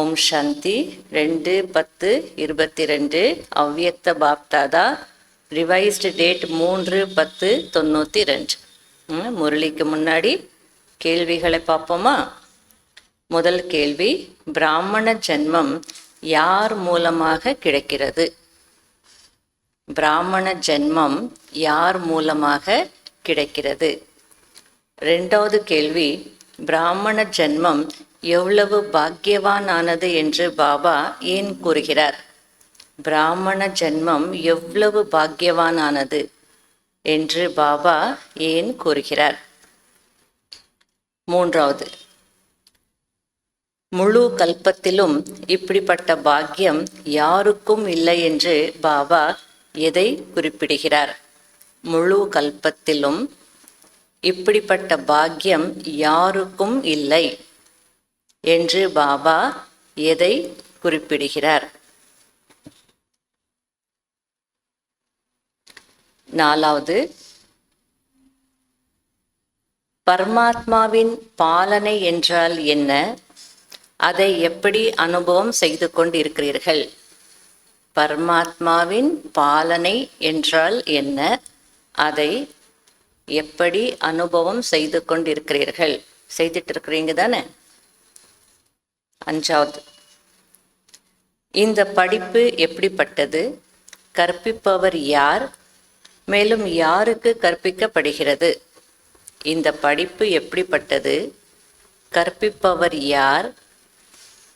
ஓம் சாந்தி 2/10/22 அவ்யக்த Bapdada revised date 3/10/92. முரளிக்கு முன்னாடி கேள்விகளை பார்ப்போமா? முதல் கேள்வி, பிராமண ஜென்மம் யார் மூலமாக கிடைக்கிறது? பிராமண ஜென்மம் யார் மூலமாக கிடைக்கிறது? ரெண்டாவது கேள்வி, பிராமண ஜென்மம் எவ்வளவு பாக்கியவானானது என்று பாபா ஏன் கூறுகிறார்? பிராமண ஜென்மம் எவ்வளவு பாக்கியவானானது என்று பாபா ஏன் கூறுகிறார்? மூன்றாவது, முழு கல்பத்திலும் இப்படிப்பட்ட பாக்கியம் யாருக்கும் இல்லை என்று பாபா எதை குறிப்பிடுகிறார்? முழு கல்பத்திலும் இப்படிப்பட்ட பாக்கியம் யாருக்கும் இல்லை என்று பாபா எதை குறிப்பிடுகிறார்? நாலாவது, பரமாத்மாவின் பாலனை என்றால் என்ன? அதை எப்படி அனுபவம் செய்து கொண்டிருக்கிறீர்கள்? பரமாத்மாவின் பாலனை என்றால் என்ன? அதை எப்படி அனுபவம் செய்து கொண்டிருக்கிறீர்கள்? செய்துட்டு இருக்கிறீங்க தானே? அஞ்சாவது, இந்த படிப்பு எப்படிப்பட்டது? கற்பிப்பவர் யார்? மேலும் யாருக்கு கற்பிக்கப்படுகிறது? இந்த படிப்பு எப்படிப்பட்டது? கற்பிப்பவர் யார்?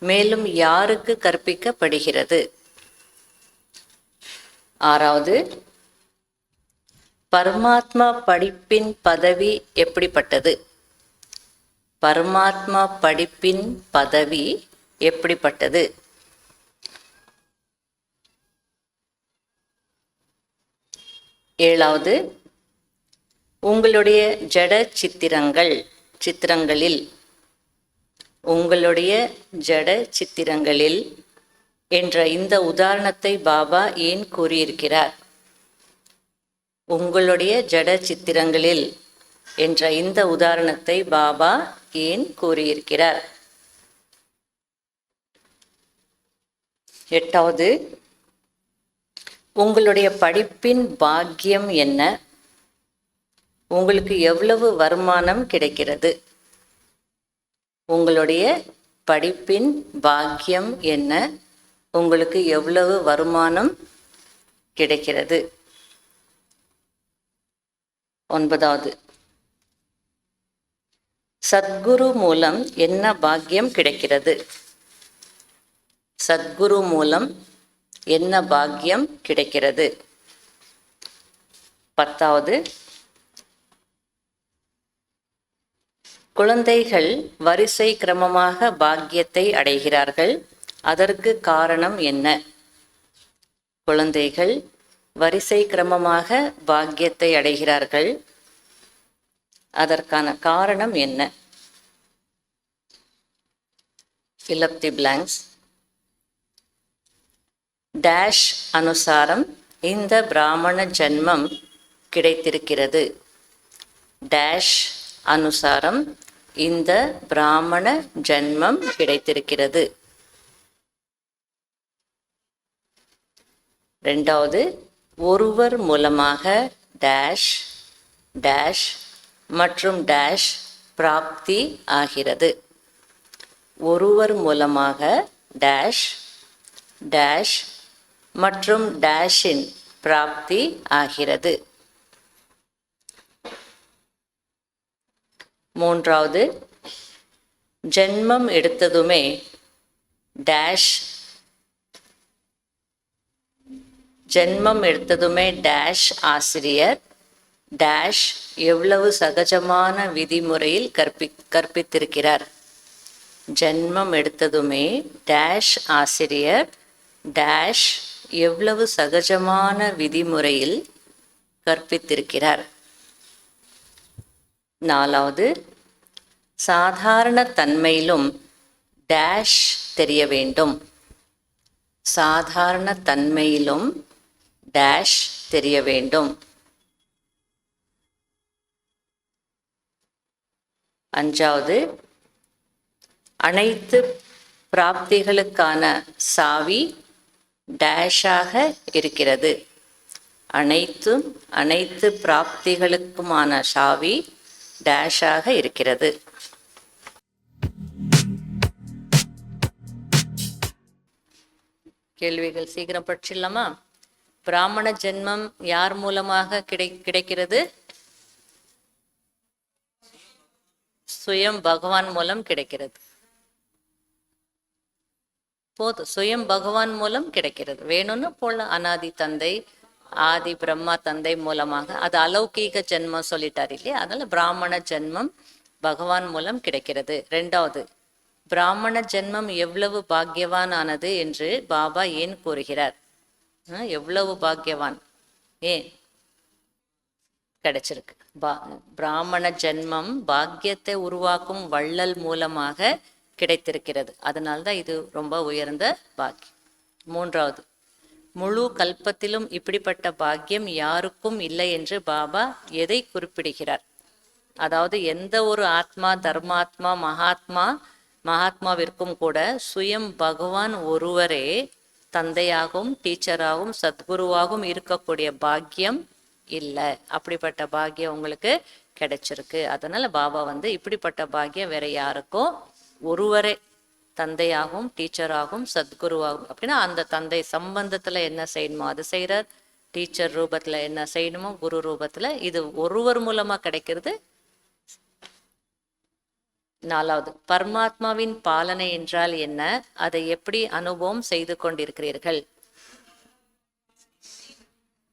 மேலும் யாருக்கு கற்பிக்கப்படுகிறது? ஆறாவது, பரமாத்மா படிப்பின் பதவி எப்படிப்பட்டது? பரமாத்மா படிப்பின் பதவி எப்படிப்பட்டது? ஏழாவது, உங்களுடைய ஜட சித்திரங்களில் உங்களுடைய ஜட சித்திரங்களில் என்ற இந்த உதாரணத்தை பாபா ஏன் கூறியிருக்கிறார்? உங்களுடைய ஜட சித்திரங்களில் என்ற இந்த உதாரணத்தை பாபா ஏன் கூறியிருக்கிறார்? எட்டாவது, உங்களுடைய படிப்பின் பாக்கியம் என்ன? உங்களுக்கு எவ்வளவு வருமானம் கிடைக்கிறது? உங்களுடைய படிப்பின் பாக்கியம் என்ன? உங்களுக்கு எவ்வளவு வருமானம் கிடைக்கிறது? ஒன்பதாவது, சத்குரு மூலம் என்ன பாக்கியம் கிடைக்கிறது? சத்குரு மூலம் என்ன பாக்கியம் கிடைக்கிறது? பத்தாவது, குழந்தைகள் வரிசை கிரமமாக பாக்கியத்தை அடைகிறார்கள். அதற்கு காரணம் என்ன? குழந்தைகள் வரிசை கிரமமாக பாக்கியத்தை அடைகிறார்கள். அதற்கான காரணம் என்ன? Fill up the blanks. Dash அனுசாரம் இந்த பிராமண ஜென்மம் கிடைத்திருக்கிறது. டேஷ் அனுசாரம் இந்த பிராமண ஜென்மம் கிடைத்திருக்கிறது. ரெண்டாவது, ஒருவர் மூலமாக டேஷ் டேஷ் மற்றும் டேஷ் பிராப்தி ஆகிறது. ஒருவர் மூலமாக டேஷ் டேஷ் மற்றும் டேஷின் பிராப்தி ஆகிறது. மூன்றாவது, ஜென்மம் எடுத்ததுமே டேஷ் டேஷ் ஆசிரியர் டேஷ் எவ்வளவு சகஜமான விதிமுறையில் கற்பித்திருக்கிறார். ஜென்மம் எடுத்ததுமே டேஷ் ஆசிரியர் டேஷ் எவ்வளவு சகஜமான விதிமுறையில் கற்பித்திருக்கிறார். நாலாவது, சாதாரண தன்மையிலும் டேஷ் தெரிய வேண்டும். சாதாரண தன்மையிலும் டேஷ் தெரிய வேண்டும். அஞ்சாவது, அனைத்து பிராப்திகளுக்கான சாவி டேஷாக இருக்கிறது. அனைத்து பிராப்திகளுக்குமான சாவி டேஷாக இருக்கிறது. கேள்விகள் சீக்கிரம் படிச்சிடலாமா? பிராமண ஜென்மம் யார் மூலமாக கிடைக்கிறது? சுயம் பகவான் மூலம் கிடைக்கிறது. போதும், சுயம் பகவான் மூலம் கிடைக்கிறது. வேணும்னு போல அனாதி தந்தை, ஆதி பிரம்மா தந்தை மூலமாக. அது அலௌகீக ஜென்மம் சொல்லிட்டார் இல்லையா? அதனால பிராமண ஜென்மம் பகவான் மூலம் கிடைக்கிறது. ரெண்டாவது, பிராமண ஜென்மம் எவ்வளவு பாக்கியவான் ஆனது என்று பாபா ஏன் கூறுகிறார்? எவ்வளவு பாக்கியவான், ஏன் கிடைச்சிருக்கு? பிராமண ஜென்மம் பாக்கியத்தை உருவாக்கும் வள்ளல் மூலமாக கிடைத்திருக்கிறது. அதனால்தான் இது ரொம்ப உயர்ந்த பாக்கியம். மூன்றாவது, முழு கல்பத்திலும் இப்படிப்பட்ட பாக்கியம் யாருக்கும் இல்லை என்று பாபா எதை குறிப்பிடுகிறார்? அதாவது எந்த ஒரு ஆத்மா, தர்மாத்மா, மகாத்மாவிற்கும் கூட சுயம் பகவான் ஒருவரே தந்தையாகவும் டீச்சராகவும் சத்குருவாகவும் இருக்கக்கூடிய பாக்கியம் இல்லை. அப்படிப்பட்ட பாக்கியம் உங்களுக்கு கிடைச்சிருக்கு. அதனால பாபா இப்படிப்பட்ட பாக்கியம் வேற யாருக்கும், ஒருவரே தந்தையாகவும் டீச்சராகவும் சத்குருவாகும். அப்படின்னா அந்த தந்தை சம்பந்தத்துல என்ன செய்யணுமோ அது செய்யறார், டீச்சர் ரூபத்துல என்ன செய்யணுமோ குரு ரூபத்துல, இது ஒருவர் மூலமா கிடைக்கிறது. நாலாவது, பரமாத்மாவின் பாலனை என்றால் என்ன? அதை எப்படி அனுபவம் செய்து கொண்டிருக்கிறீர்கள்?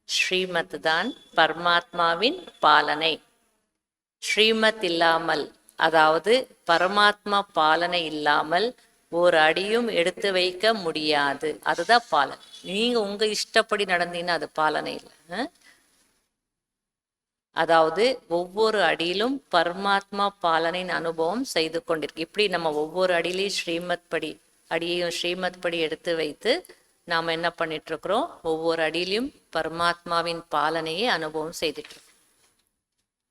ஸ்ரீமத் தான் பரமாத்மாவின் பாலனை. ஸ்ரீமத் இல்லாமல், அதாவது பரமாத்மா பாலனை இல்லாமல் ஒரு அடியும் எடுத்து வைக்க முடியாது. அதுதான் பாலனை. நீங்க உங்க இஷ்டப்படி நடந்தீங்கன்னா அது பாலனை இல்லை. அதாவது ஒவ்வொரு அடியிலும் பரமாத்மா பாலனின் அனுபவம் செய்து கொண்டிருக்கு. இப்படி நம்ம ஒவ்வொரு அடியிலையும் ஸ்ரீமத் படி எடுத்து வைத்து நாம் என்ன பண்ணிட்டு இருக்கிறோம்? ஒவ்வொரு அடியிலையும் பரமாத்மாவின் பாலனையே அனுபவம் செய்துட்டு இருக்கோம்.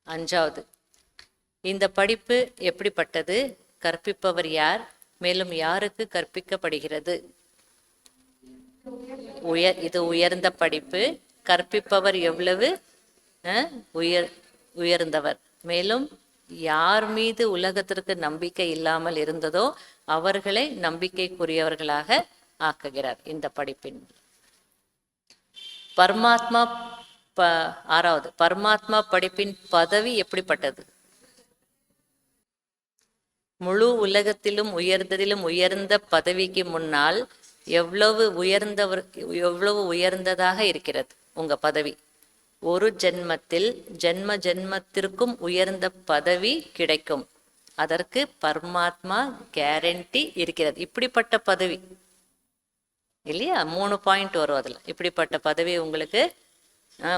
அஞ்சாவது, இந்த படிப்பு எப்படிப்பட்டது? கற்பிப்பவர் யார்? மேலும் யாருக்கு கற்பிக்கப்படுகிறது? இது உயர்ந்த படிப்பு. கற்பிப்பவர் எவ்வளவு உயர்ந்தவர். மேலும் யார் மீது உலகத்திற்கு நம்பிக்கை இல்லாமல் இருந்ததோ அவர்களை நம்பிக்கைக்குரியவர்களாக ஆக்குகிறார் இந்த படிப்பின். பரமாத்மா ஆறாவது, பரமாத்மா படிப்பின் பதவி எப்படிப்பட்டது? முழு உலகத்திலும் உயர்ந்ததிலும் உயர்ந்த பதவிக்கு முன்னால் எவ்வளவு உயர்ந்ததாக இருக்கிறது உங்க பதவி. ஒரு ஜென்மத்தில் ஜென்மத்திற்கும் உயர்ந்த பதவி கிடைக்கும். அதற்கு பரமாத்மா கேரண்டி இருக்கிறது. இப்படிப்பட்ட பதவி இல்லையா? 3 பாயிண்ட் வரும் அதுல. இப்படிப்பட்ட பதவி உங்களுக்கு,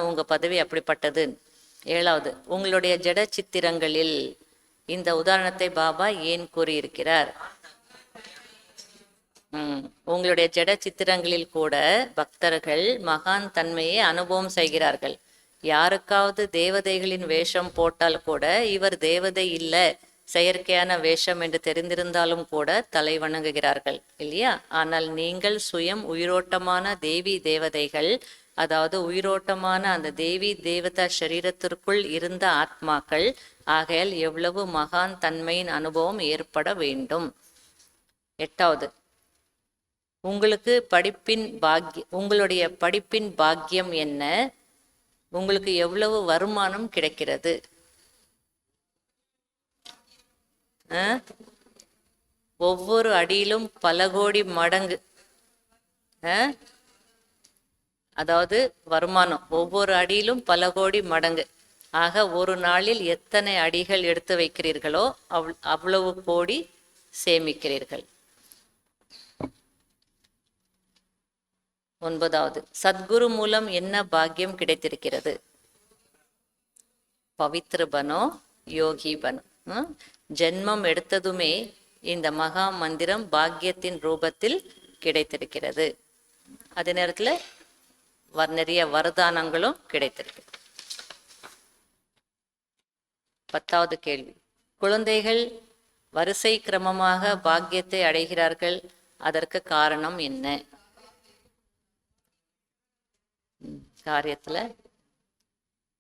உங்க பதவி அப்படிப்பட்டது. ஏழாவது, உங்களுடைய ஜட சித்திரங்களில் இந்த உதாரணத்தை பாபா ஏன் கூறியிருக்கிறார்? உங்களுடைய ஜட சித்திரங்களில் கூட பக்தர்கள் மகான் தன்மையை அனுபவம் செய்கிறார்கள். யாருக்காவது தேவதைகளின் வேஷம் போட்டால் கூட இவர் தேவதை இல்லை, செயற்கையான வேஷம் என்று தெரிந்திருந்தாலும் கூட தலை வணங்குகிறார்கள் இல்லையா? ஆனால் நீங்கள் சுயம் உயிரோட்டமான தேவி தேவதைகள், அதாவது உயிரோட்டமான அந்த தேவி தேவதா சரீரத்திற்குள் இருந்த ஆத்மாக்கள். ஆகையால் எவ்வளவு மகான் தன்மையின் அனுபவம் ஏற்பட வேண்டும். எட்டாவது, உங்களுடைய படிப்பின் பாக்கியம் என்ன? உங்களுக்கு எவ்வளவு வருமானம் கிடைக்கிறது? ஒவ்வொரு அடியிலும் பல கோடி மடங்கு, அதாவது வருமானம் ஒவ்வொரு அடியிலும் பல கோடி மடங்கு. ஆக ஒரு நாளில் எத்தனை அடிகள் எடுத்து வைக்கிறீர்களோ அவ்வளவு கோடி சேமிக்கிறீர்கள். ஒன்பதாவது, சத்குரு மூலம் என்ன பாக்கியம் கிடைத்திருக்கிறது? பவித்ர பனோ யோகி பனோ. ஜென்மம் எடுத்ததுமே இந்த மகா மந்திரம் பாக்கியத்தின் ரூபத்தில் கிடைத்திருக்கிறது. அதே நேரத்தில் நிறைய வரதானங்களும் கிடைத்திருக்கு. 10வது கேள்வி, குழந்தைகள் வரிசை கிரமமாக பாக்கியத்தை அடைகிறார்கள். அதற்கு காரணம் என்ன? காரியத்துல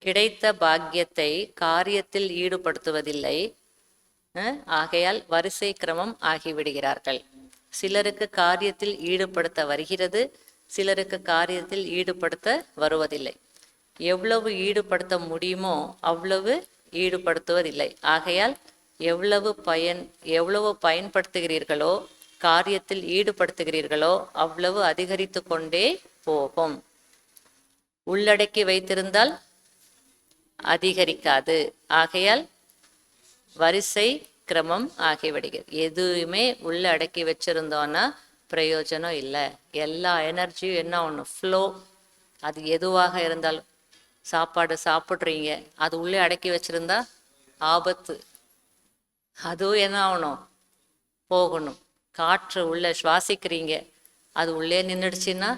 கிடைத்த பாக்கியத்தை காரியத்தில் ஈடுபடுத்துவதில்லை. ஆகையால் வரிசை கிரமம் ஆகிவிடுகிறார்கள். சிலருக்கு காரியத்தில் ஈடுபடுத்த வருகிறது, சிலருக்கு காரியத்தில் ஈடுபடுத்த வருவதில்லை. எவ்வளவு ஈடுபடுத்த முடியுமோ அவ்வளவு ஈடுபடுத்துவதில்லை. ஆகையால் எவ்வளவு பயன்படுத்துகிறீர்களோ, காரியத்தில் ஈடுபடுத்துகிறீர்களோ அவ்வளவு அதிகரித்து கொண்டே போகும். உள்ளடக்கி வைத்திருந்தால் அதிகரிக்காது. ஆகையால் வரிசை கிரமம் ஆகிவிடுகிறது. எதுவுமே உள்ள அடக்கி வச்சிருந்தோன்னா பிரயோஜனம் இல்லை. எல்லா எனர்ஜியும் என்ன ஒன்று ஃப்ளோ. அது எதுவாக இருந்தாலும், சாப்பாடு சாப்பிட்றீங்க, அது உள்ளே அடக்கி வச்சிருந்தா ஆபத்து. அதுவும் என்ன ஆகணும்? போகணும். காற்று உள்ள சுவாசிக்கிறீங்க, அது உள்ளே நின்றுடுச்சுன்னா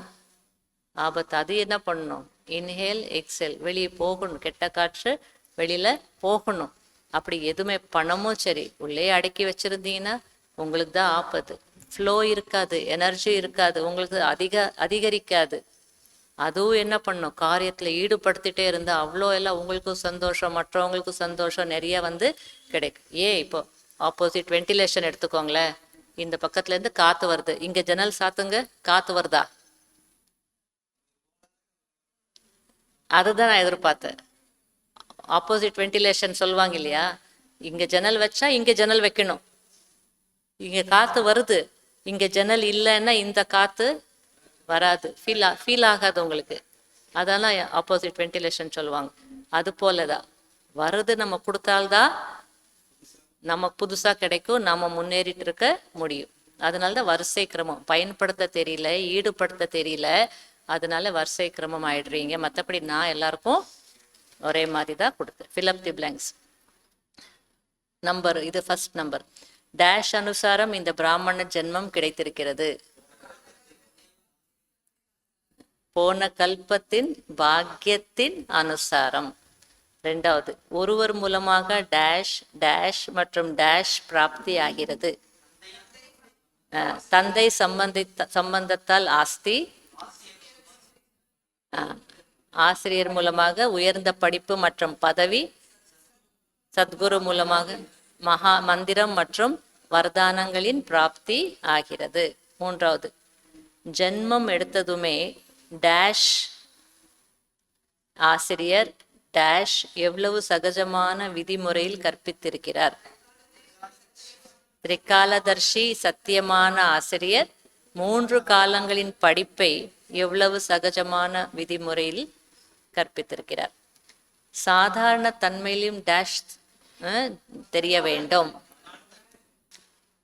ஆபத்து. அது என்ன பண்ணணும்? இன்ஹேல் எக்ஸேல், வெளியே போகணும். கெட்ட காற்று வெளியில போகணும். அப்படி எதுவுமே பணமும் சரி உள்ளே அடக்கி வச்சிருந்தீங்கன்னா உங்களுக்கு தான் ஆபத்து. ஃப்ளோ இருக்காது, எனர்ஜி இருக்காது, உங்களுக்கு அதிகரிக்காது. அதுவும் என்ன பண்ணும்? காரியத்துல ஈடுபடுத்திட்டே இருந்தா அவ்வளோ எல்லாம் உங்களுக்கும் சந்தோஷம், மற்றவங்களுக்கும் சந்தோஷம் நிறைய கிடைக்கும். இப்போ ஆப்போசிட் வென்டிலேஷன் எடுத்துக்கோங்களேன். இந்த பக்கத்துல இருந்து காத்து வருது, இங்க ஜன்னல் சாத்துங்க, காத்து வருதா? அதுதான் நான் எதிர்பார்த்தேன். ஆப்போசிட் வென்டிலேஷன் சொல்லுவாங்க இல்லையா? இங்க ஜன்னல் வச்சா இங்க ஜன்னல் வைக்கணும். இங்க காத்து வருது, இங்க ஜன்னல் இல்லைன்னா இந்த காத்து வராது, ஃபீல் ஆகாது உங்களுக்கு. அதெல்லாம் ஆப்போசிட் வென்டிலேஷன் சொல்லுவாங்க. அது போலதான் வருது, நம்ம கொடுத்தால்தான் நம்ம புதுசா கிடைக்கும், நம்ம முன்னேறிட்டு இருக்க முடியும். அதனாலதான் வரிசை கிரமம். பயன்படுத்த தெரியல, ஈடுபடுத்த தெரியல, அதனால வரிசை கிரமம் ஆயிடுறீங்க. மற்றபடி நான் எல்லாருக்கும் ஒரே மாதிரி தான் கொடுத்தேன். fill up the blanks. Number, இது ஃபர்ஸ்ட் நம்பர். டேஷ் அனுசாரம் இந்த பிராமண ஜென்மம் கிடைத்திருக்கிறது. போன கல்பத்தின் பாக்கியத்தின் அனுசாரம். ரெண்டாவது, ஒருவர் மூலமாக டேஷ் டேஷ் மற்றும் டேஷ் பிராப்தி ஆகிறது. தந்தை சம்பந்தத்தால் ஆஸ்தி, ஆசிரியர் மூலமாக உயர்ந்த படிப்பு மற்றும் பதவி, சத்குரு மூலமாக மகா மந்திரம் மற்றும் வரதானங்களின் பிராப்தி ஆகிறது. மூன்றாவது, ஜென்மம் எடுத்ததுமே டேஷ் ஆசிரியர் டேஷ் எவ்வளவு சகஜமான விதிமுறையில் கற்பித்திருக்கிறார். திரிகாலதர்ஷி சத்தியமான ஆசிரியர் 3 காலங்களின் படிப்பை எவ்வளவு சகஜமான விதிமுறையில் கற்பித்திருக்கிறார். சாதாரண தன்மையிலும் டேஷ் தெரிய வேண்டும்.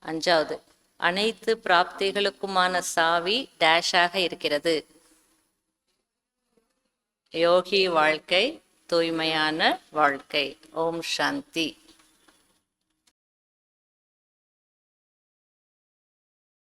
அஞ்சாவது, அனைத்து பிராப்திகளுக்குமான சாவி டேஷாக இருக்கிறது. யோகி வாழ்க்கை, தூய்மையான வாழ்க்கை. ஓம் சாந்தி.